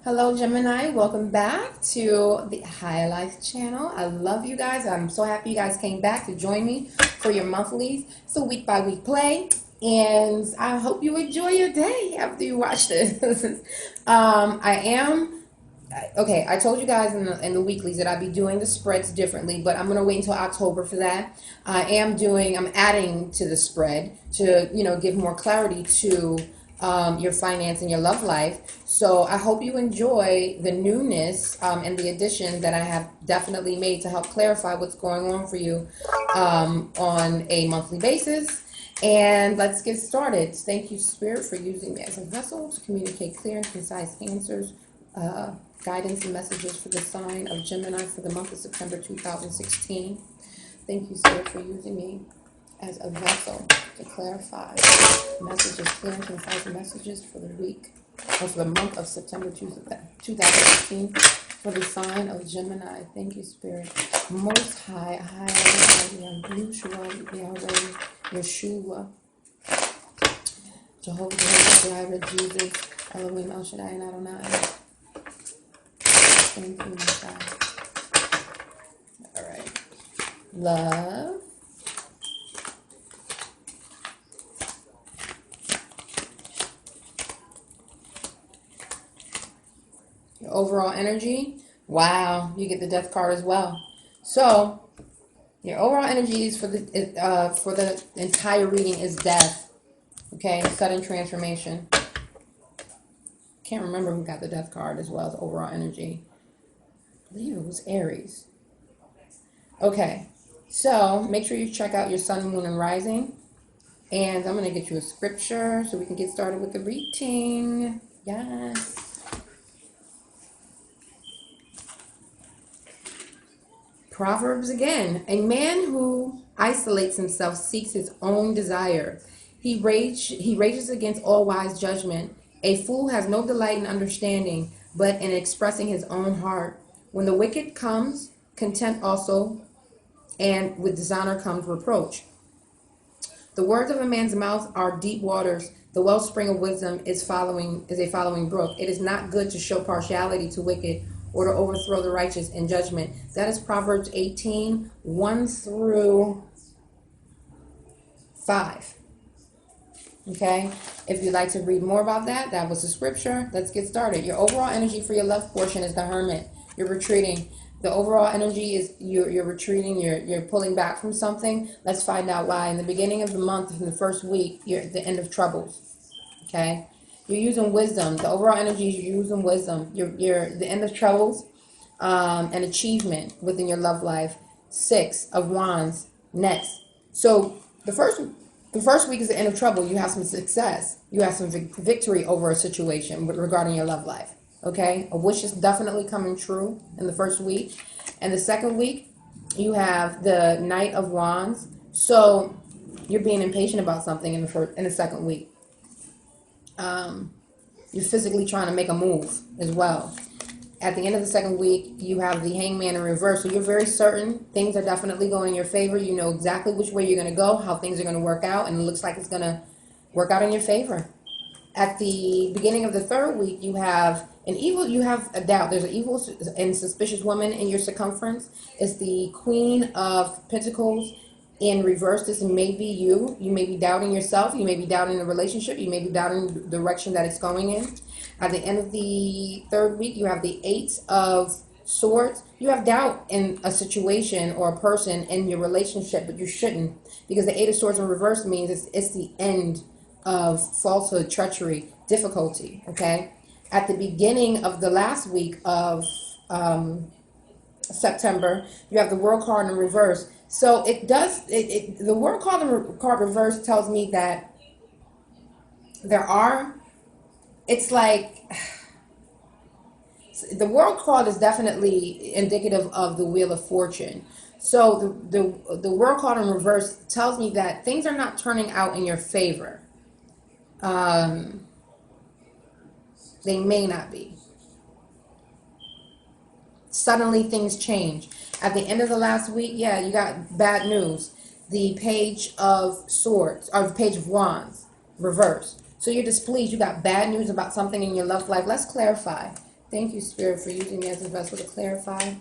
Hello, Gemini. Welcome back to the Higher Life channel. I love you guys. I'm so happy you guys came back to join me for your monthlies. It's a week by week play, and I hope you enjoy your day after you watch this. I am okay. I told you guys in the weeklies that I'd be doing the spreads differently, but I'm gonna wait until October for that. I'm adding to the spread to give more clarity to your finance and your love life. So I hope you enjoy the newness and the addition that I have definitely made to help clarify what's going on for you on a monthly basis. And let's get started. Thank you, Spirit, for using me as a vessel to communicate clear and concise answers, uh, guidance, and messages for the sign of Gemini for the month of September 2016. Thank you, Spirit, for using me as a vessel to clarify messages, clear and concise messages for the week, or for the month of September 2016, for the sign of Gemini. Thank you, Spirit. Most High, Yahushua, Yahweh, Yeshua, Jehovah, Jireh, Jesus, Elohim, El Shaddai, and Adonai. Thank you, my God. All right. Love. Your overall energy. Wow, you get the death card as well. So your overall energy is for the entire reading is death. Okay, sudden transformation. Can't remember who got the death card as well as overall energy. I believe it was Aries. Okay, so make sure you check out your sun, moon, and rising. And I'm gonna get you a scripture so we can get started with the reading. Yes. Proverbs again. A man who isolates himself seeks his own desire. He rages against all wise judgment. A fool has no delight in understanding, but in expressing his own heart. When the wicked comes, contempt also, and with dishonor comes reproach. The words of a man's mouth are deep waters. The wellspring of wisdom is a following brook. It is not good to show partiality to wicked or to overthrow the righteous in judgment. That is Proverbs 18, 1 through 5. Okay? If you'd like to read more about that, that was the scripture. Let's get started. Your overall energy for your love portion is the Hermit. You're retreating. The overall energy is you're retreating, you're pulling back from something. Let's find out why. In the beginning of the month, in the first week, you're at the end of troubles. Okay? You're using wisdom. The overall energy is you're using wisdom. You're the end of troubles and achievement within your love life. 6 of Wands. Next. So the first week is the end of trouble. You have some success. You have some victory over a situation regarding your love life. Okay? A wish is definitely coming true in the first week. And the second week, you have the Knight of Wands. So you're being impatient about something in the second week. You're physically trying to make a move as well. At the end of the second week, you have the Hangman in reverse. So you're very certain things are definitely going in your favor. You know exactly which way you're going to go, how things are going to work out, and it looks like it's going to work out in your favor. At the beginning of the third week, you have a doubt. There's an evil and suspicious woman in your circumference. It's the Queen of Pentacles in reverse. This may be you. You may be doubting yourself. You may be doubting the relationship. You may be doubting the direction that it's going in. At the end of the third week, you have the Eight of Swords. You have doubt in a situation or a person in your relationship, but you shouldn't, because the Eight of Swords in reverse means it's the end of falsehood, treachery, difficulty. Okay. At the beginning of the last week of September, you have the World card in reverse. So the World card reverse tells me that it's like the World card is definitely indicative of the Wheel of Fortune. So the World card in reverse tells me that things are not turning out in your favor. They may not be. Suddenly things change. At the end of the last week, yeah, you got bad news. The Page of Swords, or the Page of Wands, reverse. So you're displeased. You got bad news about something in your love life. Let's clarify. Thank you, Spirit, for using me as a vessel to clarify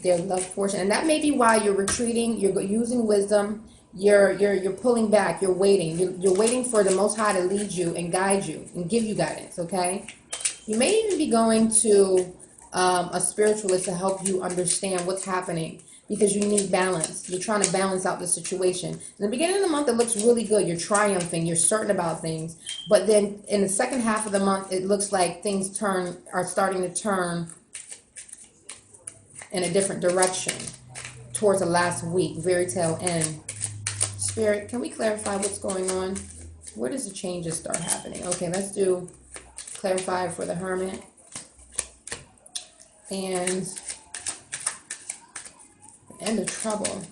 their love portion. And that may be why you're retreating, you're using wisdom, you're pulling back, you're waiting. You're waiting for the Most High to lead you and guide you and give you guidance, okay? You may even be going to a spiritualist to help you understand what's happening because you need balance. You're trying to balance out the situation. In the beginning of the month, it looks really good. You're triumphing. You're certain about things. But then in the second half of the month, it looks like things are starting to turn in a different direction towards the last week, very tail end. Spirit, can we clarify what's going on? Where does the changes start happening? Okay, let's do clarify for the Hermit. And end of trouble.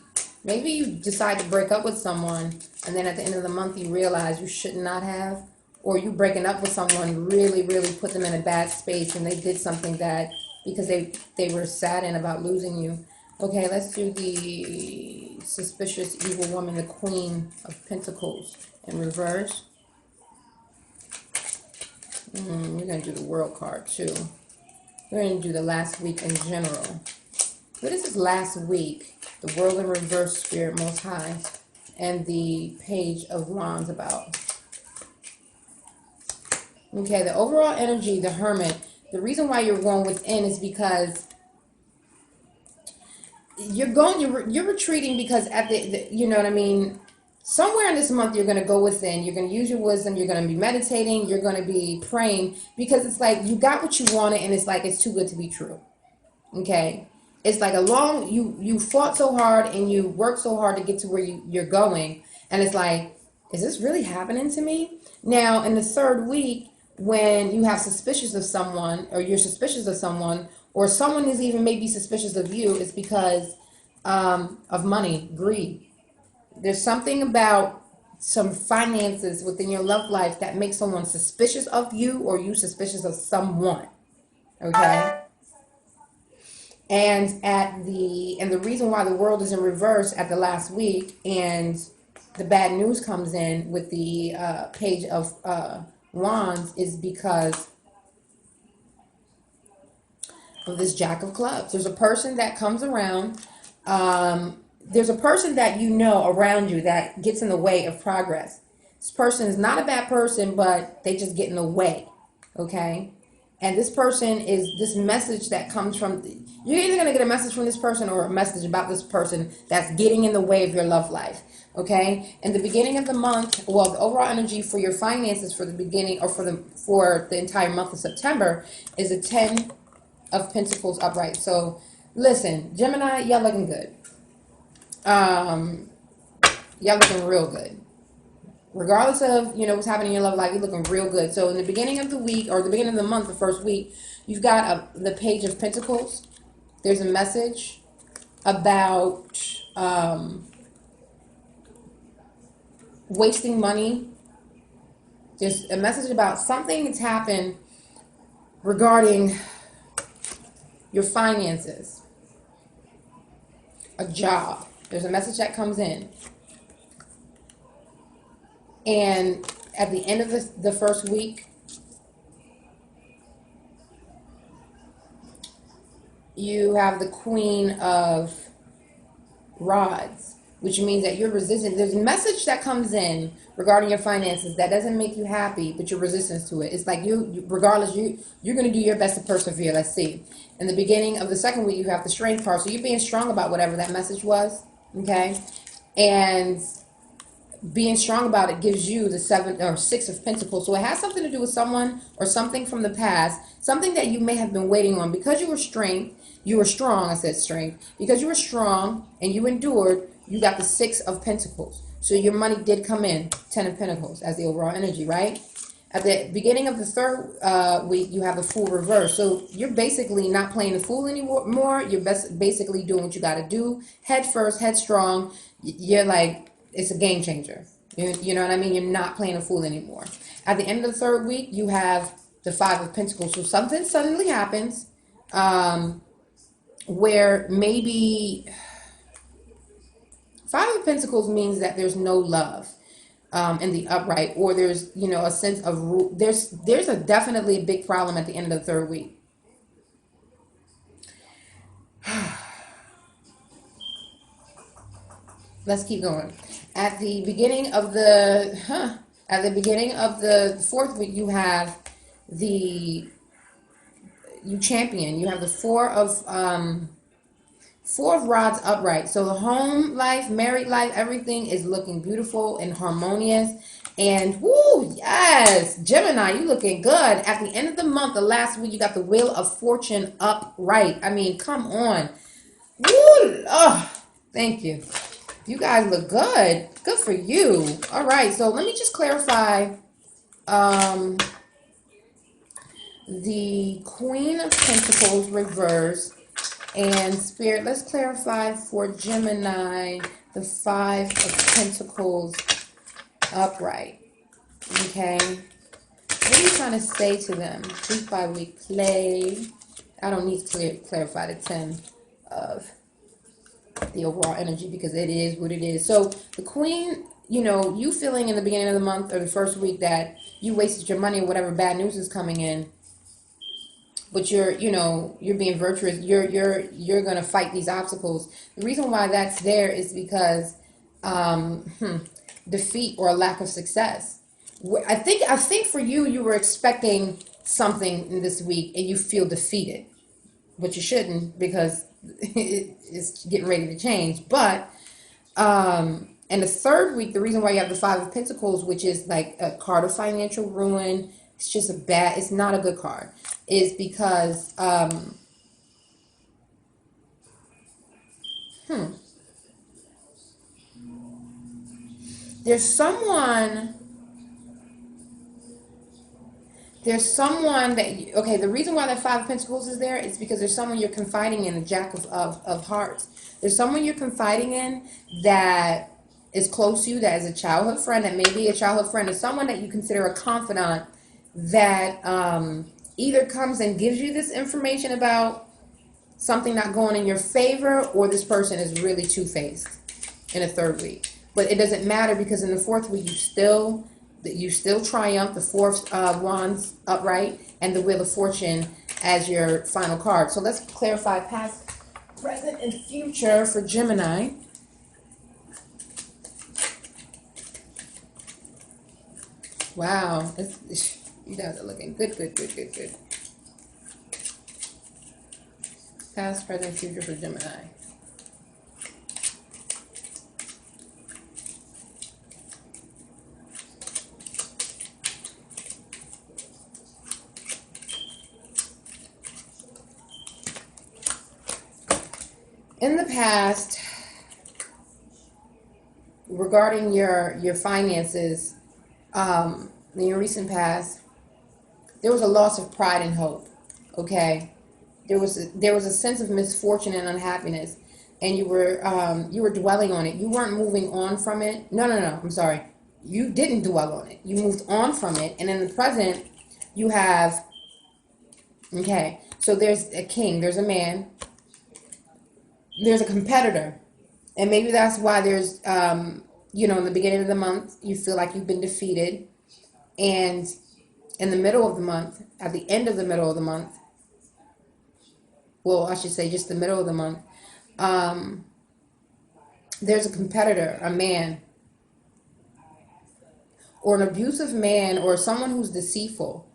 Maybe you decide to break up with someone, and then at the end of the month you realize you should not have, or you breaking up with someone really put them in a bad space, and they did something that because they were saddened about losing you. Okay, let's do the suspicious evil woman, the Queen of Pentacles in reverse. We're going to do the World card too. We're going to do the last week in general. What is this last week? The World in reverse, Spirit Most High, and the Page of Wands about. Okay, the overall energy, the Hermit. The reason why you're going within is because you're retreating because at the you know what I mean? Somewhere in this month, you're going to go within. You're going to use your wisdom. You're going to be meditating. You're going to be praying because it's like you got what you wanted, and it's like it's too good to be true. Okay, it's like you fought so hard and you worked so hard to get to where you're going, and it's like, is this really happening to me? Now, in the third week, when you have suspicious of someone, or you're suspicious of someone, or someone is even maybe suspicious of you, it's because of money, greed. There's something about some finances within your love life that makes someone suspicious of you, or you suspicious of someone. Okay? And the reason why the world is in reverse at the last week and the bad news comes in with the Page of Wands is because of this Jack of Clubs. There's a person that comes around. There's a person that you know around you that gets in the way of progress. This person is not a bad person, but they just get in the way. Okay? And this person is this message that comes from, you're either going to get a message from this person or a message about this person that's getting in the way of your love life. Okay? In the beginning of the month, well, the overall energy for your finances for the beginning, or for the entire month of September is a 10 of Pentacles upright. So listen, Gemini, y'all looking good. Y'all looking real good. Regardless of, what's happening in your love life, you're looking real good. So in the beginning of the week, or the beginning of the month, the first week, you've got the Page of Pentacles. There's a message about wasting money. There's a message about something that's happened regarding your finances. A job. There's a message that comes in. And at the end of the first week, you have the Queen of Rods, which means that you're resistant. There's a message that comes in regarding your finances that doesn't make you happy, but you're resistant to it. It's like regardless, you're going to do your best to persevere. Let's see. In the beginning of the second week, you have the Strength card. So you're being strong about whatever that message was. Okay. And being strong about it gives you the 7 or 6 of Pentacles. So it has something to do with someone or something from the past, something that you may have been waiting on. Because you were strong, I said strength. Because you were strong and you endured, you got the 6 of Pentacles. So your money did come in, 10 of Pentacles as the overall energy, right? At the beginning of the third week, you have the Fool reverse. So you're basically not playing the fool anymore. You're basically doing what you got to do. Head first, headstrong. You're like, it's a game changer. You know what I mean? You're not playing a fool anymore. At the end of the third week, you have the 5 of Pentacles. So something suddenly happens where maybe 5 of Pentacles means that there's no love in the upright, or there's, a sense of there's definitely a big problem at the end of the third week. Let's keep going. At the beginning of the fourth week, you have the you champion. You have the four of rods upright. So the home life, married life, everything is looking beautiful and harmonious. And woo, yes, Gemini, you looking good. At the end of the month, the last week, you got the wheel of fortune upright. I mean, come on. Woo, oh, thank you. You guys look good. Good for you. All right, so let me just clarify. Um, the Queen of Pentacles reverse and Spirit. Let's clarify for Gemini the Five of Pentacles upright. Okay, what are you trying to say to them? Week by week play. I don't need to clarify the 10 of the overall energy because it is what it is. So the Queen, you feeling in the beginning of the month or the first week that you wasted your money or whatever bad news is coming in, but you're being virtuous. You're gonna fight these obstacles. The reason why that's there is because defeat or a lack of success. I think for you were expecting something in this week and you feel defeated, but you shouldn't because it's getting ready to change. But and the third week, the reason why you have the Five of Pentacles, which is like a card of financial ruin, it's not a good card, is because there's someone that, the reason why that Five of Pentacles is there is because there's someone you're confiding in, the Jack of Hearts. There's someone you're confiding in that is close to you, that is a childhood friend, that may be a childhood friend, or someone that you consider a confidant that either comes and gives you this information about something not going in your favor, or this person is really two-faced in the third week. But it doesn't matter because in the fourth week, you still triumph, the Four of Wands upright, and the Wheel of Fortune as your final card. So let's clarify past, present, and future for Gemini. Wow, you guys are looking good. Past, present, future for Gemini. In the past, regarding your finances, in your recent past, there was a loss of pride and hope. Okay, there was a sense of misfortune and unhappiness, and you were dwelling on it. You weren't moving on from it. No. I'm sorry. You didn't dwell on it. You moved on from it, and in the present, you have. Okay, so there's a king. There's a man. There's a competitor, and maybe that's why there's in the beginning of the month you feel like you've been defeated, and in the middle of the month, at the end of the middle of the month, well, I should say just the middle of the month, there's a competitor, a man, or an abusive man, or someone who's deceitful,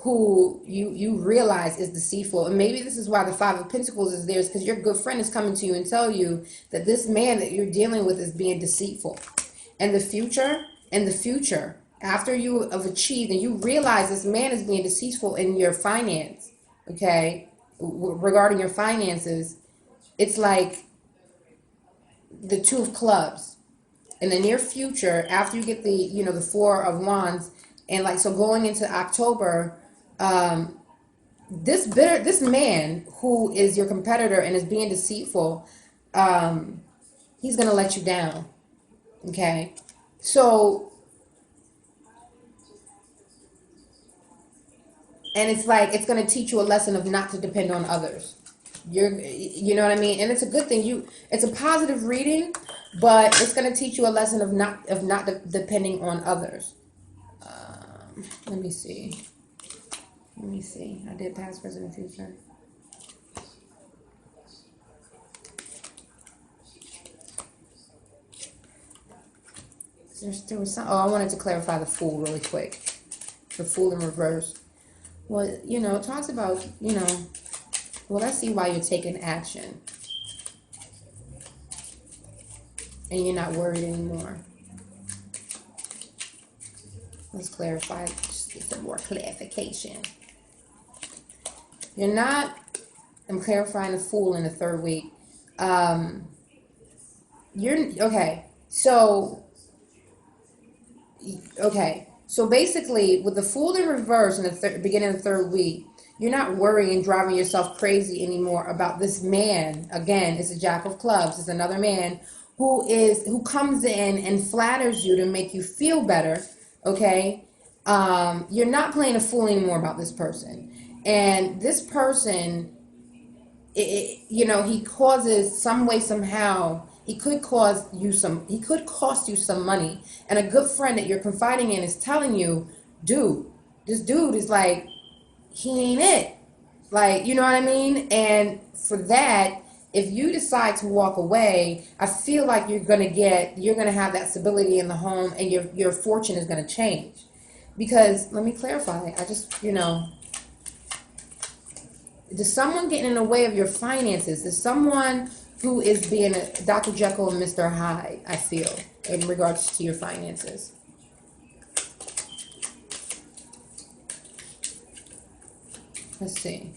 who you realize is deceitful. And maybe this is why the Five of Pentacles is there, is because your good friend is coming to you and tell you that this man that you're dealing with is being deceitful. And the future, after you have achieved and you realize this man is being deceitful in your finance, okay, regarding your finances, it's like the Two of Clubs. In the near future, after you get the Four of Wands, and so going into October, this man who is your competitor and is being deceitful, he's gonna let you down. Okay, so, and it's like it's gonna teach you a lesson of not to depend on others. You know what I mean, and it's a good thing. It's a positive reading, but it's gonna teach you a lesson of not depending on others. Let me see. I did past, present, and future. There was some. Oh, I wanted to clarify the Fool really quick. The Fool in reverse. Well, you know, it talks about, you know, well, let's see why you're taking action and you're not worried anymore. Let's clarify, just get some more clarification. You're not, I'm clarifying the Fool in the third week. Okay, so basically with the Fool in reverse in the beginning of the third week, you're not worrying and driving yourself crazy anymore about this man. Again, it's a Jack of Clubs. It's another man who comes in and flatters you to make you feel better. Okay, you're not playing a fool anymore about this person, and this person, you know, he causes some way somehow. He could cost you some money, and a good friend that you're confiding in is telling you, dude, this dude is like, he ain't it. Like, you know what I mean? And for that, if you decide to walk away, I feel like you're gonna have that stability in the home, and your fortune is gonna change. Because let me clarify, does someone get in the way of your finances? Does someone who is being a Dr. Jekyll and Mr. Hyde, I feel, in regards to your finances? Let's see.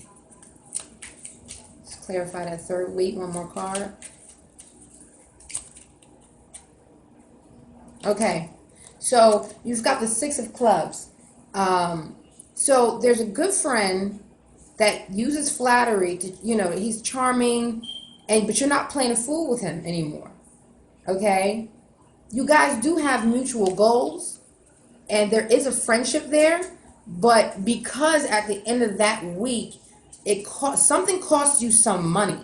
Let's clarify that third week. One more card. Okay. So you've got the Six of Clubs. So there's a good friend that uses flattery to, you know, he's charming, but you're not playing a fool with him anymore. Okay? You guys do have mutual goals, and there is a friendship there, but because at the end of that week, something costs you some money,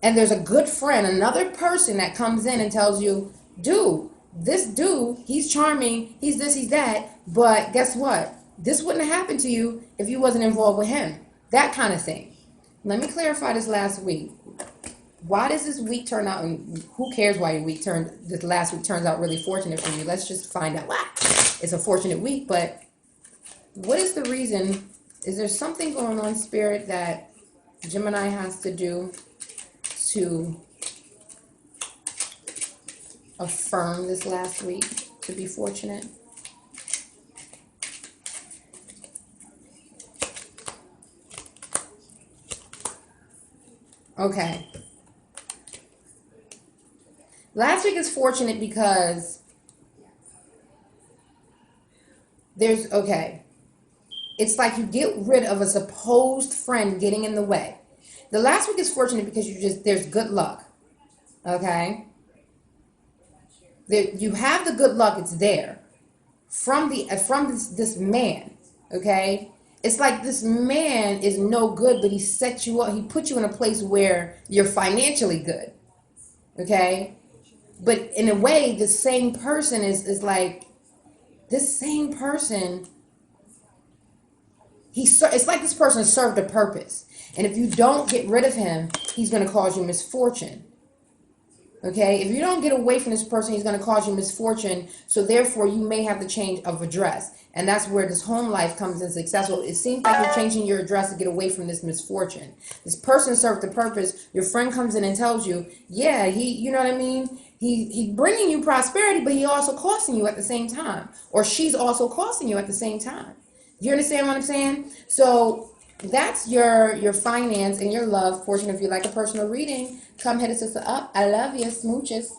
and there's a good friend, another person that comes in and tells you, dude, this dude, he's charming, he's this, he's that, but guess what? This wouldn't have happened to you if you wasn't involved with him. That kind of thing. Let me clarify this last week. Why does this week turn out, and who cares why this last week turns out really fortunate for you? Let's just find out why. It's a fortunate week, but what is the reason? Is there something going on, Spirit, that Gemini has to do to affirm this last week to be fortunate? Okay. Last week is fortunate because it's like you get rid of a supposed friend getting in the way. The last week is fortunate because there's good luck. Okay? You have the good luck, it's there. From this man. Okay? It's like this man is no good, but he set you up. He put you in a place where you're financially good. Okay? But in a way, the same person is like, this same person, it's like this person served a purpose. And if you don't get rid of him, he's going to cause you misfortune. Okay? If you don't get away from this person, he's going to cause you misfortune. So therefore, you may have to change of address. And that's where this home life comes in successful. It seems like you're changing your address to get away from this misfortune. This person served the purpose. Your friend comes in and tells you, yeah, you know what I mean? He's bringing you prosperity, but he also costing you at the same time. Or she's also costing you at the same time. You understand what I'm saying? So that's your finance and your love portion. If you like a personal reading, come hit us up. I love you. Smooches.